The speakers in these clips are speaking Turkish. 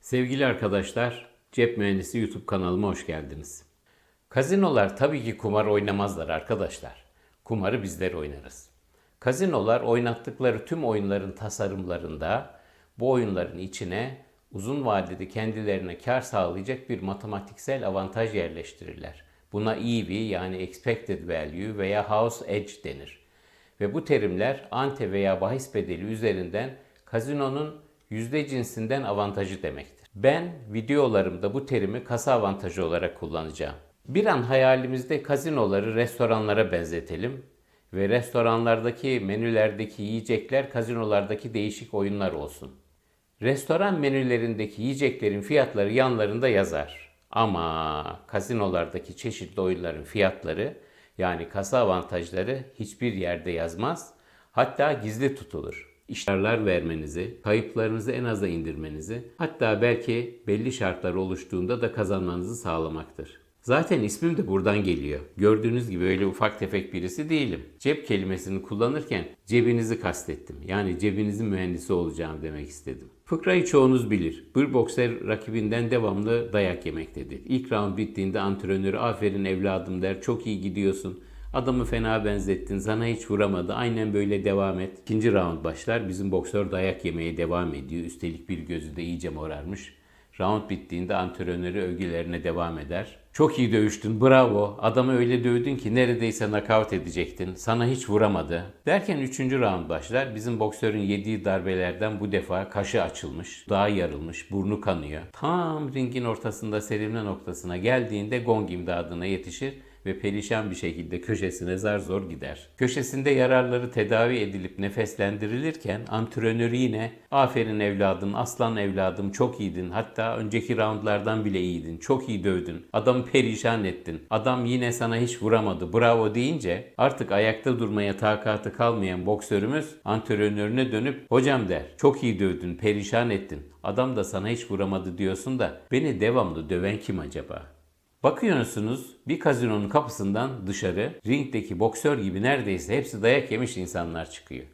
Sevgili arkadaşlar, Cep Mühendisi YouTube kanalıma hoş geldiniz. Kazinolar tabii ki kumar oynamazlar arkadaşlar. Kumarı bizler oynarız. Kazinolar oynattıkları tüm oyunların tasarımlarında bu oyunların içine uzun vadede kendilerine kar sağlayacak bir matematiksel avantaj yerleştirirler. Buna EV yani Expected Value veya House Edge denir. Ve bu terimler ante veya bahis bedeli üzerinden kazinonun yüzde cinsinden avantajı demektir. Ben videolarımda bu terimi kasa avantajı olarak kullanacağım. Bir an hayalimizde kazinoları restoranlara benzetelim ve restoranlardaki menülerdeki yiyecekler kazinolardaki değişik oyunlar olsun. Restoran menülerindeki yiyeceklerin fiyatları yanlarında yazar. Ama kazinolardaki çeşitli oyunların fiyatları yani kasa avantajları hiçbir yerde yazmaz. Hatta gizli tutulur. İşarlar vermenizi, kayıplarınızı en aza indirmenizi, hatta belki belli şartlar oluştuğunda da kazanmanızı sağlamaktır. Zaten ismim de buradan geliyor. Gördüğünüz gibi öyle ufak tefek birisi değilim. Cep kelimesini kullanırken cebinizi kastettim. Yani cebinizin mühendisi olacağım demek istedim. Fıkrayı çoğunuz bilir. Bir bokser rakibinden devamlı dayak yemektedir. İlk round bittiğinde antrenörü aferin evladım der, çok iyi gidiyorsun. Adamı fena benzettin, sana hiç vuramadı, aynen böyle devam et. İkinci round başlar, bizim boksör dayak yemeye devam ediyor. Üstelik bir gözü de iyice morarmış. Round bittiğinde antrenörü övgülerine devam eder. Çok iyi dövüştün, bravo. Adamı öyle dövdün ki neredeyse nakavt edecektin. Sana hiç vuramadı. Derken 3. round başlar. Bizim boksörün yediği darbelerden bu defa kaşı açılmış, dudağı yarılmış, burnu kanıyor. Tam ringin ortasında serilme noktasına geldiğinde gong imdadına yetişir ve perişan bir şekilde köşesine zar zor gider. Köşesinde yararları tedavi edilip nefeslendirilirken antrenörü yine aferin evladım, aslan evladım, çok iyiydin, hatta önceki roundlardan bile iyiydin, çok iyi dövdün, adamı perişan ettin, adam yine sana hiç vuramadı, bravo deyince artık ayakta durmaya takatı kalmayan boksörümüz antrenörüne dönüp hocam der, çok iyi dövdün, perişan ettin, adam da sana hiç vuramadı diyorsun da beni devamlı döven kim acaba? Bakıyorsunuz bir kazinonun kapısından dışarı ringdeki boksör gibi neredeyse hepsi dayak yemiş insanlar çıkıyor.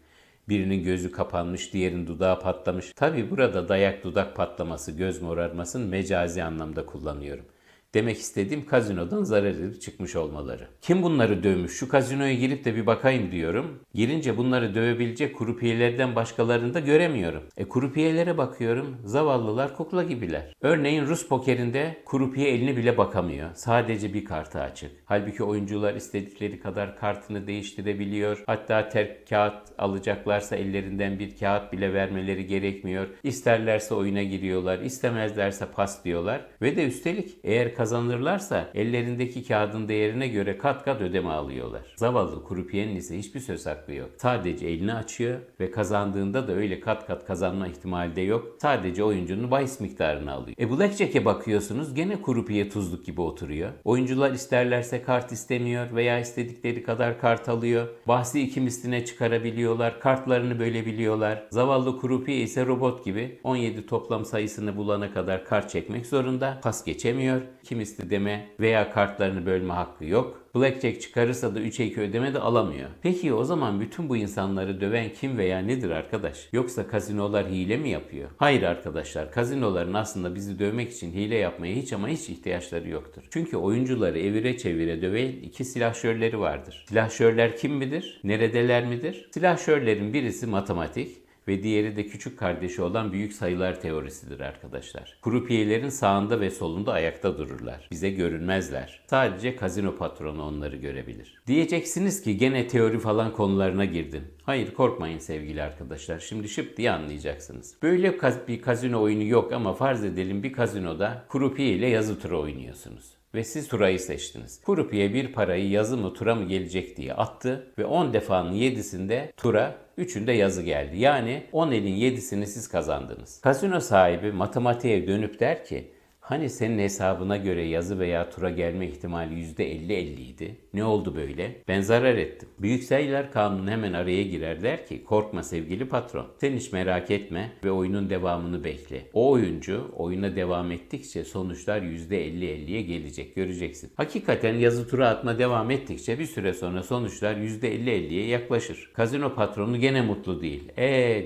Birinin gözü kapanmış, diğerinin dudağı patlamış. Tabi burada dayak dudak patlaması, göz morarmasını mecazi anlamda kullanıyorum. Demek istediğim kazinodan zarar edip çıkmış olmaları. Kim bunları dövmüş? Şu kazinoya girip de bir bakayım diyorum. Girince bunları dövebilecek kurupiyelerden başkalarını da göremiyorum. Kurupiyelere bakıyorum. Zavallılar kukla gibiler. Örneğin Rus pokerinde kurupiye elini bile bakamıyor. Sadece bir kartı açık. Halbuki oyuncular istedikleri kadar kartını değiştirebiliyor. Hatta tek kağıt alacaklarsa ellerinden bir kağıt bile vermeleri gerekmiyor. İsterlerse oyuna giriyorlar, istemezlerse pas diyorlar. Ve de üstelik eğer kazanırlarsa ellerindeki kağıdın değerine göre kat kat ödeme alıyorlar. Zavallı kurupiyenin ise hiçbir söz hakkı yok. Sadece elini açıyor ve kazandığında da öyle kat kat kazanma ihtimali de yok. Sadece oyuncunun bahis miktarını alıyor. Blackjack'e bakıyorsunuz gene kurupiye tuzluk gibi oturuyor. Oyuncular isterlerse kart istemiyor veya istedikleri kadar kart alıyor. Bahsi iki misline çıkarabiliyorlar. Kartlarını bölebiliyorlar. Zavallı kurupiye ise robot gibi 17 toplam sayısını bulana kadar kart çekmek zorunda. Pas geçemiyor. Kimisi deme veya kartlarını bölme hakkı yok. Blackjack çıkarırsa da 3'e 2 ödeme de alamıyor. Peki o zaman bütün bu insanları döven kim veya nedir arkadaş? Yoksa kazinolar hile mi yapıyor? Hayır arkadaşlar, kazinoların aslında bizi dövmek için hile yapmaya hiç ama hiç ihtiyaçları yoktur. Çünkü oyuncuları evire çevire döven iki silahşörleri vardır. Silahşörler kim midir? Neredeler midir? Silahşörlerin birisi matematik ve diğeri de küçük kardeşi olan büyük sayılar teorisidir arkadaşlar. Krupiyelerin sağında ve solunda ayakta dururlar. Bize görünmezler. Sadece kazino patronu onları görebilir. Diyeceksiniz ki gene teori falan konularına girdin. Hayır, korkmayın sevgili arkadaşlar. Şimdi şıp diye anlayacaksınız. Böyle bir kazino oyunu yok ama farz edelim bir kazinoda krupiye ile yazı turu oynuyorsunuz. Ve siz turayı seçtiniz. Kurupiye bir parayı yazı mı tura mı gelecek diye attı ve 10 defanın 7'sinde tura, 3'ünde yazı geldi. Yani 10 elin 7'sini siz kazandınız. Kazino sahibi matematiğe dönüp der ki Hani senin hesabına göre yazı veya tura gelme ihtimali %50-50 idi. Ne oldu böyle? Ben zarar ettim. Büyük sayılar kanunu hemen araya girer, der ki korkma sevgili patron. Sen hiç merak etme ve oyunun devamını bekle. O oyuncu oyuna devam ettikçe sonuçlar %50-50'ye gelecek, göreceksin. Hakikaten yazı tura atma devam ettikçe bir süre sonra sonuçlar %50-50'ye yaklaşır. Kazino patronu gene mutlu değil.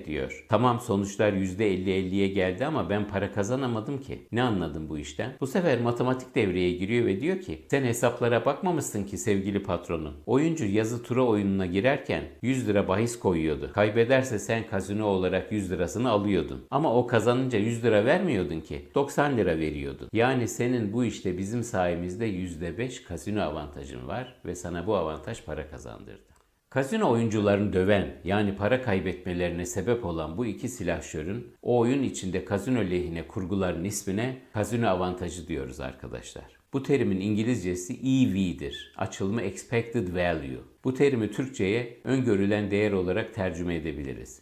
Diyor. Tamam, sonuçlar %50-50'ye geldi ama ben para kazanamadım ki. Ne anladım bu işten? Bu sefer matematik devreye giriyor ve diyor ki sen hesaplara bakmamışsın ki sevgili patronun. Oyuncu yazı tura oyununa girerken 100 lira bahis koyuyordu. Kaybederse sen kazino olarak 100 lirasını alıyordun. Ama o kazanınca 100 lira vermiyordun ki. 90 lira veriyordun. Yani senin bu işte bizim sayemizde %5 kazino avantajın var ve sana bu avantaj para kazandırdı. Kazino oyuncularını döven, yani para kaybetmelerine sebep olan bu iki silahşörün o oyun içinde kazino lehine kurguların ismine kazino avantajı diyoruz arkadaşlar. Bu terimin İngilizcesi EV'dir. Açılımı Expected Value. Bu terimi Türkçe'ye öngörülen değer olarak tercüme edebiliriz.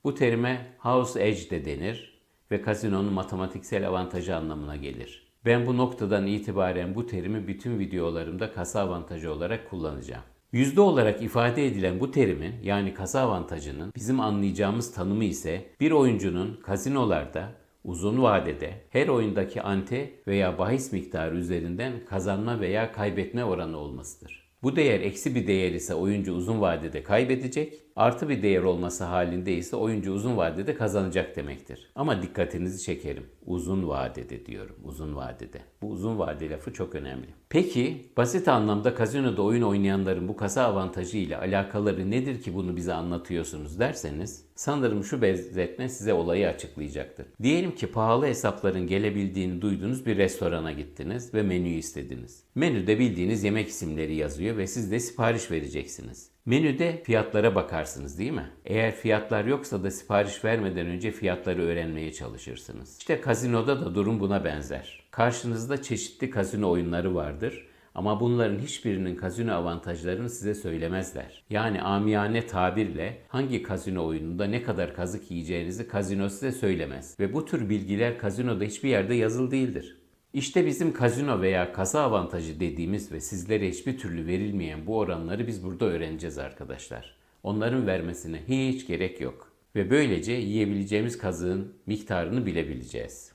Bu terime House Edge de denir ve kazinonun matematiksel avantajı anlamına gelir. Ben bu noktadan itibaren bu terimi bütün videolarımda kasa avantajı olarak kullanacağım. Yüzde olarak ifade edilen bu terimin, yani kasa avantajının bizim anlayacağımız tanımı ise bir oyuncunun kazinolarda uzun vadede her oyundaki ante veya bahis miktarı üzerinden kazanma veya kaybetme oranı olmasıdır. Bu değer eksi bir değer ise oyuncu uzun vadede kaybedecek, artı bir değer olması halinde ise oyuncu uzun vadede kazanacak demektir. Ama dikkatinizi çekerim. Uzun vadede diyorum, uzun vadede. Bu uzun vade lafı çok önemli. Peki, basit anlamda kazinoda oyun oynayanların bu kasa avantajı ile alakaları nedir ki bunu bize anlatıyorsunuz derseniz, sanırım şu benzetme size olayı açıklayacaktır. Diyelim ki pahalı hesapların gelebildiğini duyduğunuz bir restorana gittiniz ve menüyü istediniz. Menüde bildiğiniz yemek isimleri yazıyor ve siz de sipariş vereceksiniz. Menüde fiyatlara bakarsınız, değil mi? Eğer fiyatlar yoksa da sipariş vermeden önce fiyatları öğrenmeye çalışırsınız. İşte kazinoda da durum buna benzer. Karşınızda çeşitli kazino oyunları vardır ama bunların hiçbirinin kazino avantajlarını size söylemezler. Yani amiyane tabirle hangi kazino oyununda ne kadar kazık yiyeceğinizi kazino size söylemez. Ve bu tür bilgiler kazinoda hiçbir yerde yazılı değildir. İşte bizim kazino veya kasa avantajı dediğimiz ve sizlere hiçbir türlü verilmeyen bu oranları biz burada öğreneceğiz arkadaşlar. Onların vermesine hiç gerek yok. Ve böylece yiyebileceğimiz kazığın miktarını bilebileceğiz.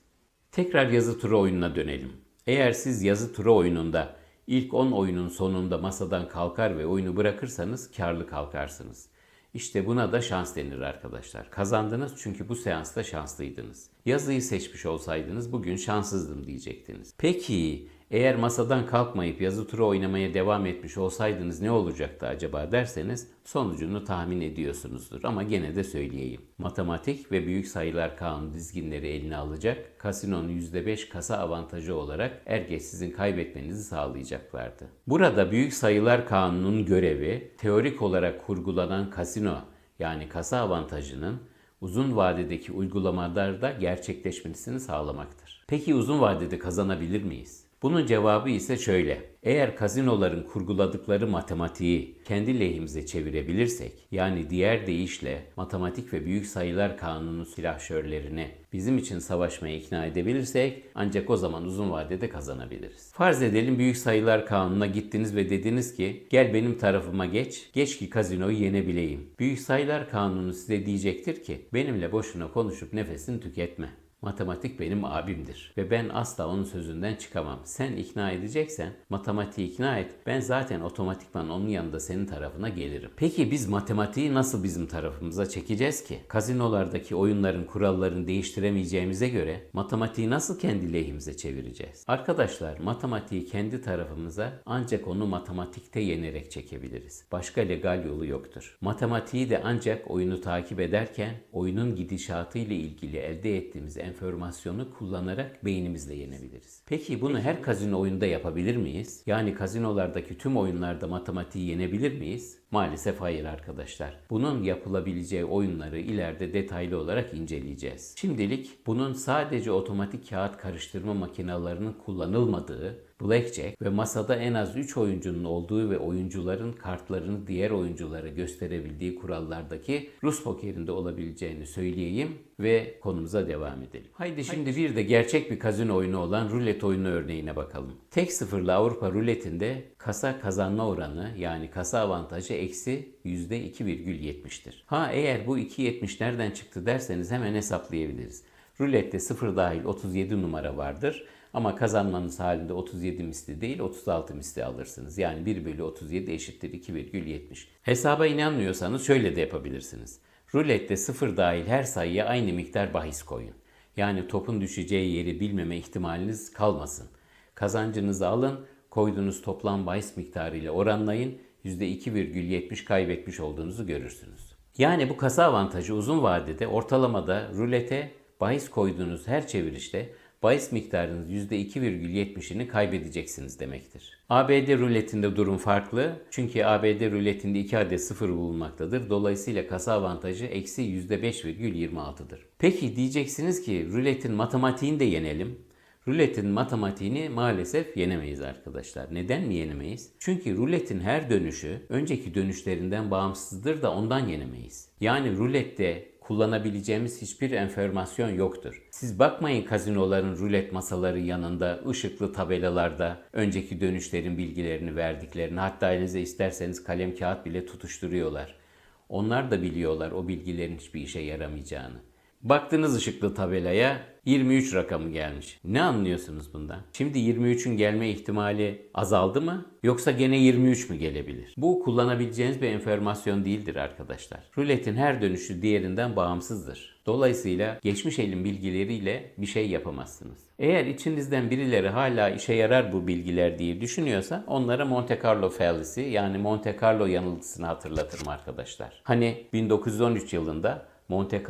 Tekrar yazı tura oyununa dönelim. Eğer siz yazı tura oyununda ilk 10 oyunun sonunda masadan kalkar ve oyunu bırakırsanız karlı kalkarsınız. İşte buna da şans denir arkadaşlar. Kazandınız çünkü bu seansta şanslıydınız. Yazıyı seçmiş olsaydınız bugün şanssızdım diyecektiniz. Peki eğer masadan kalkmayıp yazı turu oynamaya devam etmiş olsaydınız ne olacaktı acaba derseniz sonucunu tahmin ediyorsunuzdur ama gene de söyleyeyim. Matematik ve büyük sayılar kanunu dizginleri eline alacak, kasinonun %5 kasa avantajı olarak er geç sizin kaybetmenizi sağlayacaklardı. Burada büyük sayılar kanunun görevi teorik olarak kurgulanan kasino, yani kasa avantajının uzun vadedeki uygulamalarda gerçekleşmesini sağlamaktır. Peki uzun vadede kazanabilir miyiz? Bunun cevabı ise şöyle. Eğer kazinoların kurguladıkları matematiği kendi lehimize çevirebilirsek, yani diğer deyişle matematik ve büyük sayılar kanunu silahşörlerini bizim için savaşmaya ikna edebilirsek ancak o zaman uzun vadede kazanabiliriz. Farz edelim büyük sayılar kanununa gittiniz ve dediniz ki gel benim tarafıma geç ki kazinoyu yenebileyim. Büyük sayılar kanunu size diyecektir ki benimle boşuna konuşup nefesini tüketme. Matematik benim abimdir ve ben asla onun sözünden çıkamam. Sen ikna edeceksen matematiği ikna et. Ben zaten otomatikman onun yanında senin tarafına gelirim. Peki biz matematiği nasıl bizim tarafımıza çekeceğiz ki? Kazinolardaki oyunların kurallarını değiştiremeyeceğimize göre matematiği nasıl kendi lehimize çevireceğiz? Arkadaşlar matematiği kendi tarafımıza ancak onu matematikte yenerek çekebiliriz. Başka legal yolu yoktur. Matematiği de ancak oyunu takip ederken oyunun gidişatı ile ilgili elde ettiğimiz enformasyonu kullanarak beynimizle yenebiliriz. Peki bunu her kazino oyunda yapabilir miyiz? Yani kazinolardaki tüm oyunlarda matematiği yenebilir miyiz? Maalesef hayır arkadaşlar. Bunun yapılabileceği oyunları ileride detaylı olarak inceleyeceğiz. Şimdilik bunun sadece otomatik kağıt karıştırma makinelerinin kullanılmadığı, blackjack ve masada en az 3 oyuncunun olduğu ve oyuncuların kartlarını diğer oyunculara gösterebildiği kurallardaki Rus pokerinde olabileceğini söyleyeyim ve konumuza devam edelim. Haydi şimdi bir de gerçek bir kazino oyunu olan rulet oyunu örneğine bakalım. Tek sıfırlı Avrupa ruletinde kasa kazanma oranı yani kasa avantajı eksi %2,70'tir. Eğer bu 2,70 nereden çıktı derseniz hemen hesaplayabiliriz. Rulette 0 dahil 37 numara vardır. Ama kazanmanız halinde 37 misli değil 36 misli alırsınız. Yani 1 bölü 37 eşittir 2,70. Hesaba inanmıyorsanız şöyle de yapabilirsiniz. Rulette 0 dahil her sayıya aynı miktar bahis koyun. Yani topun düşeceği yeri bilmeme ihtimaliniz kalmasın. Kazancınızı alın, koyduğunuz toplam bahis miktarı ile oranlayın, %2,70 kaybetmiş olduğunuzu görürsünüz. Yani bu kasa avantajı uzun vadede ortalamada rulete bahis koyduğunuz her çevirişte bahis miktarınız %2,70'ini kaybedeceksiniz demektir. ABD ruletinde durum farklı. Çünkü ABD ruletinde 2 adet 0 bulunmaktadır. Dolayısıyla kasa avantajı eksi %5,26'dır. Peki diyeceksiniz ki ruletin matematiğini de yenelim. Ruletin matematiğini maalesef yenemeyiz arkadaşlar. Neden mi yenemeyiz? Çünkü ruletin her dönüşü önceki dönüşlerinden bağımsızdır da ondan yenemeyiz. Yani rulette kullanabileceğimiz hiçbir enformasyon yoktur. Siz bakmayın kazinoların rulet masaları yanında ışıklı tabelalarda önceki dönüşlerin bilgilerini verdiklerini, hatta elinize isterseniz kalem kağıt bile tutuşturuyorlar. Onlar da biliyorlar o bilgilerin hiçbir işe yaramayacağını. Baktınız ışıklı tabelaya 23 rakamı gelmiş. Ne anlıyorsunuz bundan? Şimdi 23'ün gelme ihtimali azaldı mı? Yoksa gene 23 mü gelebilir? Bu kullanabileceğiniz bir enformasyon değildir arkadaşlar. Ruletin her dönüşü diğerinden bağımsızdır. Dolayısıyla geçmiş elin bilgileriyle bir şey yapamazsınız. Eğer içinizden birileri hala işe yarar bu bilgiler diye düşünüyorsa onlara Monte Carlo fallacy yani Monte Carlo yanılgısını hatırlatırım arkadaşlar. Hani 1913 yılında Monte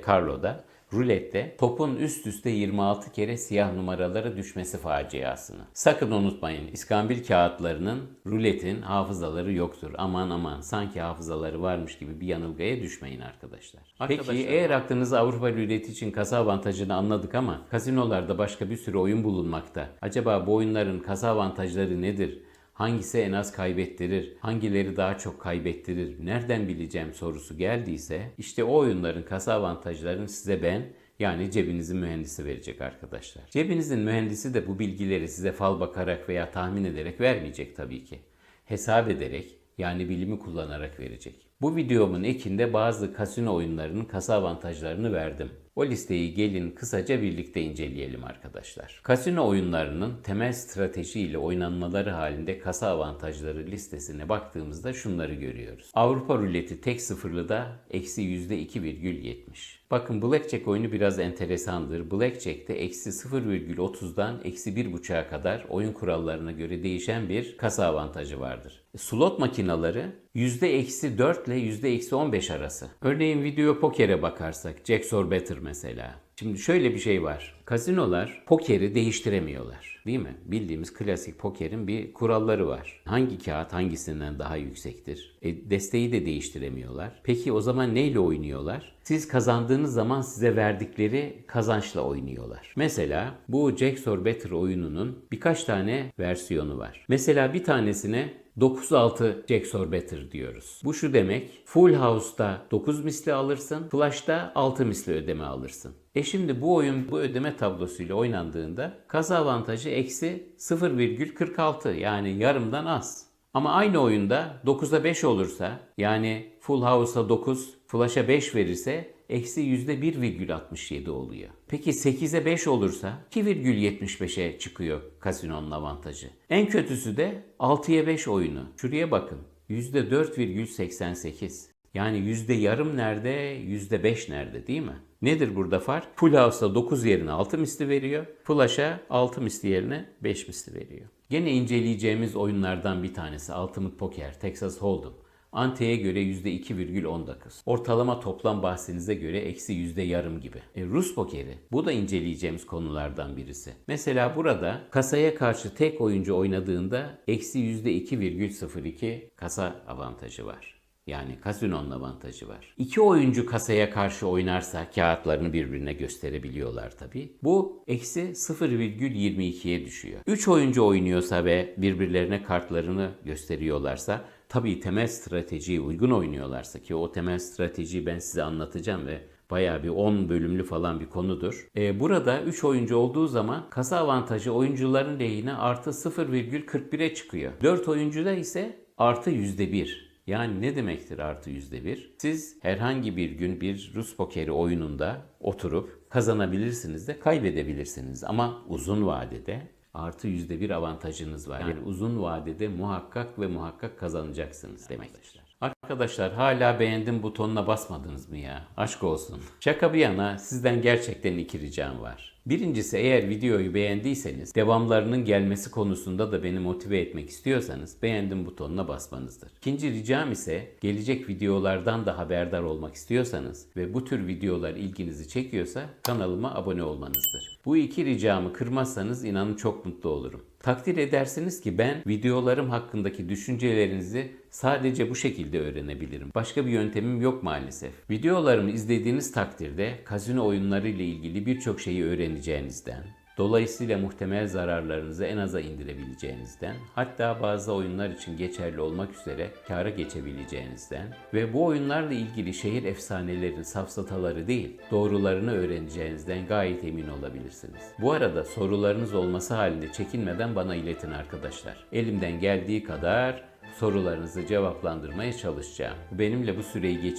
Carlo'da rulette topun üst üste 26 kere siyah numaralara düşmesi faciasını. Sakın unutmayın, iskambil kağıtlarının ruletin hafızaları yoktur. Aman aman sanki hafızaları varmış gibi bir yanılgıya düşmeyin arkadaşlar. Peki eğer aklınızda Avrupa ruleti için kasa avantajını anladık ama kazinolarda başka bir sürü oyun bulunmakta. Acaba bu oyunların kasa avantajları nedir? Hangisi en az kaybettirir, hangileri daha çok kaybettirir, nereden bileceğim sorusu geldiyse işte o oyunların kasa avantajlarını size ben yani cebinizin mühendisi verecek arkadaşlar. Cebinizin mühendisi de bu bilgileri size fal bakarak veya tahmin ederek vermeyecek tabii ki. Hesap ederek yani bilimi kullanarak verecek. Bu videomun ekinde bazı kasino oyunlarının kasa avantajlarını verdim. O listeyi gelin kısaca birlikte inceleyelim arkadaşlar. Kasino oyunlarının temel strateji ile oynanmaları halinde kasa avantajları listesine baktığımızda şunları görüyoruz. Avrupa ruleti tek sıfırlı da eksi %2,70. Bakın Blackjack oyunu biraz enteresandır. Blackjack'te eksi 0,30'dan eksi 1,5'a kadar oyun kurallarına göre değişen bir kasa avantajı vardır. Slot makinaları %-4 ile %-15 arası. Örneğin video pokere bakarsak Jack or Better mesela. Şimdi şöyle bir şey var. Kazinolar pokeri değiştiremiyorlar. Değil mi? Bildiğimiz klasik pokerin bir kuralları var. Hangi kağıt hangisinden daha yüksektir? Desteği de değiştiremiyorlar. Peki o zaman neyle oynuyorlar? Siz kazandığınız zaman size verdikleri kazançla oynuyorlar. Mesela bu Jack or Better oyununun birkaç tane versiyonu var. Mesela bir tanesine 9-6 Jack or Better diyoruz. Bu şu demek, Full House'da 9 misli alırsın, Flash'ta 6 misli ödeme alırsın. Şimdi bu oyun bu ödeme tablosuyla oynandığında kasa avantajı eksi 0,46 yani yarımdan az. Ama aynı oyunda 9'a 5 olursa yani Full House'a 9, Flash'a 5 verirse eksi %1,67 oluyor. Peki 8'e 5 olursa 2,75'e çıkıyor kasinonun avantajı. En kötüsü de 6'ya 5 oyunu. Şuraya bakın. %4,88. Yani %yarım nerede, %5 nerede değil mi? Nedir burada fark? Full House'a 9 yerine 6 misli veriyor. Flash'a 6 misli yerine 5 misli veriyor. Gene inceleyeceğimiz oyunlardan bir tanesi Ultimate Poker, Texas Hold'em. Ante'ye göre %2,19. Ortalama toplam bahsinize göre eksi %0,5 gibi. Rus pokeri. Bu da inceleyeceğimiz konulardan birisi. Mesela burada kasaya karşı tek oyuncu oynadığında eksi %2,02 kasa avantajı var. Yani kasinonun avantajı var. İki oyuncu kasaya karşı oynarsa kağıtlarını birbirine gösterebiliyorlar tabii. Bu eksi 0,22'ye düşüyor. 3 oyuncu oynuyorsa ve birbirlerine kartlarını gösteriyorlarsa, tabii temel stratejiye uygun oynuyorlarsa, ki o temel stratejiyi ben size anlatacağım ve bayağı bir 10 bölümlü falan bir konudur. Burada 3 oyuncu olduğu zaman kasa avantajı oyuncuların lehine artı 0,41'e çıkıyor. 4 oyuncuda ise artı %1. Yani ne demektir artı %1? Siz herhangi bir gün bir Rus pokeri oyununda oturup kazanabilirsiniz de kaybedebilirsiniz. Ama uzun vadede artı %1 avantajınız var. Yani uzun vadede muhakkak ve muhakkak kazanacaksınız demektir. Arkadaşlar hala beğendim butonuna basmadınız mı ya? Aşk olsun. Şaka bir yana sizden gerçekten 2 ricam var. Birincisi, eğer videoyu beğendiyseniz, devamlarının gelmesi konusunda da beni motive etmek istiyorsanız beğendim butonuna basmanızdır. İkinci ricam ise, gelecek videolardan da haberdar olmak istiyorsanız ve bu tür videolar ilginizi çekiyorsa kanalıma abone olmanızdır. Bu 2 ricamı kırmazsanız inanın çok mutlu olurum. Takdir edersiniz ki ben videolarım hakkındaki düşüncelerinizi sadece bu şekilde öğrenebilirim. Başka bir yöntemim yok maalesef. Videolarımı izlediğiniz takdirde kazino oyunları ile ilgili birçok şeyi öğreneceğinizden, dolayısıyla muhtemel zararlarınızı en aza indirebileceğinizden, hatta bazı oyunlar için geçerli olmak üzere kâra geçebileceğinizden ve bu oyunlarla ilgili şehir efsanelerinin safsataları değil, doğrularını öğreneceğinizden gayet emin olabilirsiniz. Bu arada sorularınız olması halinde çekinmeden bana iletin arkadaşlar. Elimden geldiği kadar sorularınızı cevaplandırmaya çalışacağım. Benimle bu süreyi